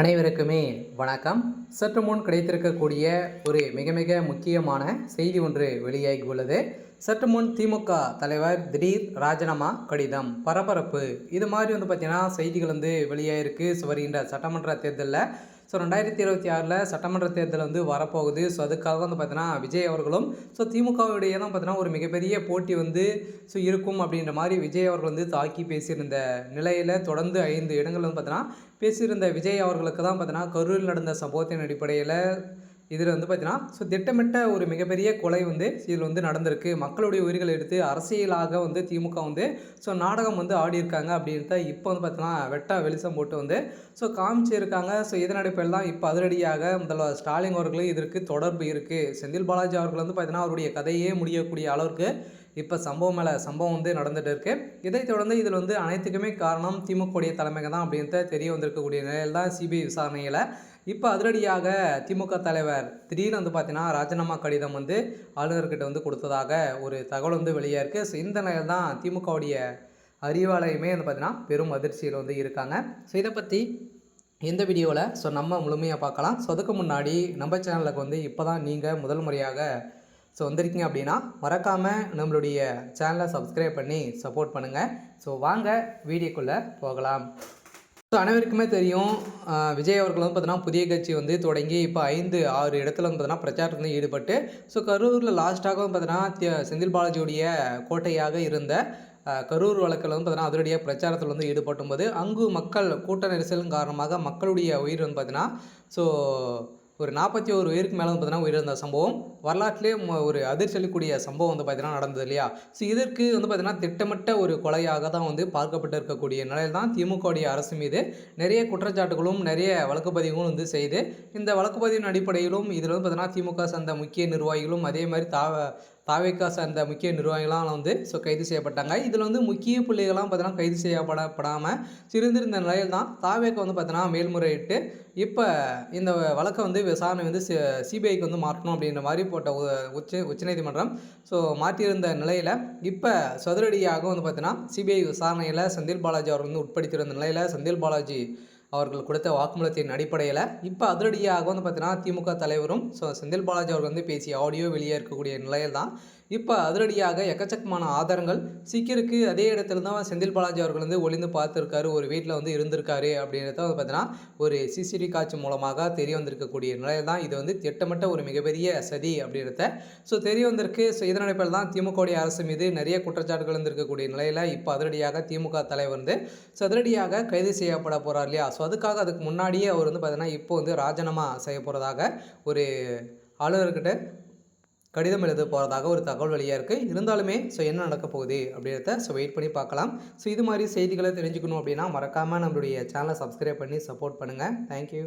அனைவருக்குமே வணக்கம். சற்று முன் கிடைத்திருக்கக்கூடிய ஒரு மிக மிக முக்கியமான செய்தி ஒன்று வெளியாகி உள்ளது. சற்று முன் திமுக தலைவர் திடீர் ராஜினாமா கடிதம் பரபரப்பு. இது மாதிரி பார்த்திங்கன்னா செய்திகள் வெளியாகிருக்கு. வருகின்ற சட்டமன்ற தேர்தலில் 2026 சட்டமன்ற தேர்தல் வரப்போகுது. அதுக்காக பார்த்தீங்கன்னா விஜய் அவர்களும் திமுகவுடைய தான் பார்த்தீங்கன்னா ஒரு மிகப்பெரிய போட்டி இருக்கும் அப்படின்ற மாதிரி விஜய் அவர்கள் தாக்கி பேசியிருந்த நிலையில் தொடர்ந்து 5 இடங்கள் பார்த்தீங்கன்னா பேசியிருந்த விஜய் அவர்களுக்கு தான் பார்த்தீங்கன்னா கரூரில் நடந்த சம்பவத்தின் அடிப்படையில் இதில் பார்த்தீங்கன்னா திட்டமிட்ட ஒரு மிகப்பெரிய கொலை இதில் நடந்திருக்கு. மக்களுடைய உயிர்களை எடுத்து அரசியலாக திமுக நாடகம் ஆடியிருக்காங்க அப்படின்ட்டு இப்போ பார்த்தீங்கன்னா வெட்டா வெளிச்சம் போட்டு காமிச்சிருக்காங்க. இதன் அடிப்படையில் தான் இப்போ அதிரடியாக முதல்வர் ஸ்டாலின் அவர்களும் இதற்கு தொடர்பு இருக்குது. செந்தில் பாலாஜி அவர்கள் பார்த்தீங்கன்னா அவருடைய கதையே முடியக்கூடிய அளவுக்கு இப்போ சம்பவம் மேலே சம்பவம் நடந்துகிட்டு இருக்குது. இதைத் தொடர்ந்து இதில் அனைத்துக்குமே காரணம் திமுகவுடைய தலைமைங்க தான் அப்படின்ட்டு தெரிய வந்திருக்கக்கூடிய நிலையில் தான் சிபிஐ விசாரணையில் இப்போ அதிரடியாக திமுக தலைவர் திடீர்னு பார்த்தீங்கன்னா ராஜினாமா கடிதம் ஆளுநர்கிட்ட கொடுத்ததாக ஒரு தகவல் வெளியாக இருக்குது. இந்த நிலையில் தான் திமுகவுடைய அறிவாலயமே பார்த்தீங்கன்னா பெரும் அதிர்ச்சியில் இருக்காங்க. இதை பற்றி இந்த வீடியோவில் நம்ம முழுமையாக பார்க்கலாம். அதுக்கு முன்னாடி நம்ம சேனலுக்கு இப்போ தான் நீங்கள் முதல் முறையாக வந்திருக்கீங்க அப்படின்னா மறக்காமல் நம்மளுடைய சேனலை சப்ஸ்கிரைப் பண்ணி சப்போர்ட் பண்ணுங்கள். வாங்க வீடியோக்குள்ளே போகலாம். அனைவருக்குமே தெரியும், விஜய் அவர்கள் பார்த்தீங்கன்னா புதிய கட்சி தொடங்கி இப்போ 5-6 இடத்துல பார்த்தீங்கன்னா பிரச்சாரத்தில் ஈடுபட்டு கரூரில் லாஸ்ட்டாக பார்த்தீங்கன்னா செந்தில் பாலாஜியுடைய கோட்டையாக இருந்த கரூர் வழக்கில் பார்த்தீங்கன்னா அதிரடியாக பிரச்சாரத்தில் ஈடுபட்டும் போது அங்கு மக்கள் கூட்ட நெரிசலின் காரணமாக மக்களுடைய உயிர் பார்த்தீங்கன்னா ஒரு 41 உயிருக்கு மேலே பார்த்தீங்கன்னா உயிரிழந்த சம்பவம் வரலாற்றிலே ஒரு அதிர்ச்சி அளிக்கக்கூடிய சம்பவம் பார்த்தீங்கன்னா நடந்தது இல்லையா. இதற்கு பார்த்தீங்கன்னா திட்டமிட்ட ஒரு கொலையாக தான் பார்க்கப்பட்டு இருக்கக்கூடிய நிலையில் தான் திமுகவுடைய அரசு மீது நிறைய குற்றச்சாட்டுகளும் நிறைய வழக்குப்பதிவுகளும் செய்து இந்த வழக்குப்பதிவின் அடிப்படையிலும் இதில் பார்த்தீங்கன்னா திமுக சார்ந்த முக்கிய நிர்வாகிகளும் அதே மாதிரி தாவேக்கா சார்ந்த முக்கிய நிர்வாகிகளாம் கைது செய்யப்பட்டாங்க. இதில் முக்கிய புள்ளிகள்லாம் பார்த்தீங்கன்னா கைது செய்யப்படாமல் இருந்திருந்த நிலையில் தான் தாவேக்கா பார்த்தீங்கன்னா மேல்முறையிட்டு இப்போ இந்த வழக்கை விசாரணை சிபிஐக்கு மாற்றணும் அப்படின்ற மாதிரி போட்ட உச்சநீதிமன்றம் மாற்றியிருந்த நிலையில் இப்போ சதுரடியாக பார்த்தீங்கன்னா சிபிஐ விசாரணையில் செந்தில் பாலாஜி அவர்கள் உட்படுத்தியிருந்த நிலையில் செந்தில் பாலாஜி அவர்கள் கொடுத்த வாக்குமூலத்தின் அடிப்படையில் இப்போ அதிரடியாக பார்த்தீங்கன்னா திமுக தலைவரும் செந்தில் பாலாஜி அவர்கள் பேசிய ஆடியோ வெளியே இருக்கக்கூடிய நிலையில் தான் இப்போ அதிரடியாக எக்கச்சக்கமான ஆதாரங்கள் சிக்கிருக்கு. அதே இடத்துல தான் செந்தில் பாலாஜி அவர்கள் ஒளிந்து பார்த்துருக்காரு, ஒரு வீட்டில் இருந்திருக்காரு அப்படின்றத பார்த்தீங்கன்னா ஒரு சிசிடிவி காட்சி மூலமாக தெரிய வந்திருக்கக்கூடிய நிலையில் தான் இது திட்டமிட்ட ஒரு மிகப்பெரிய சதி அப்படின்றத தெரிய வந்திருக்கு. இதன் அடிப்படையில் தான் திமுகவுடைய அரசு மீது நிறைய குற்றச்சாட்டுகள் இருந்திருக்கக்கூடிய நிலையில் இப்போ அதிரடியாக திமுக தலைவர் அதிரடியாக கைது செய்யப்பட போகிறார் இல்லையா. அதுக்கு முன்னாடியே அவர் பார்த்தீங்கன்னா இப்போ ராஜினாமா செய்ய போகிறதாக ஒரு ஆளுநர்கிட்ட கடிதம் எழுத போகிறதாக ஒரு தகவல் வெளியாக இருக்குது. இருந்தாலுமே என்ன நடக்க போகுது அப்படின்றத வெயிட் பண்ணி பார்க்கலாம். இது மாதிரி செய்திகளை தெரிஞ்சுக்கணும் அப்படின்னா மறக்காமல் நம்மளுடைய சேனலை சப்ஸ்கிரைப் பண்ணி சப்போர்ட் பண்ணுங்கள். தேங்க்யூ.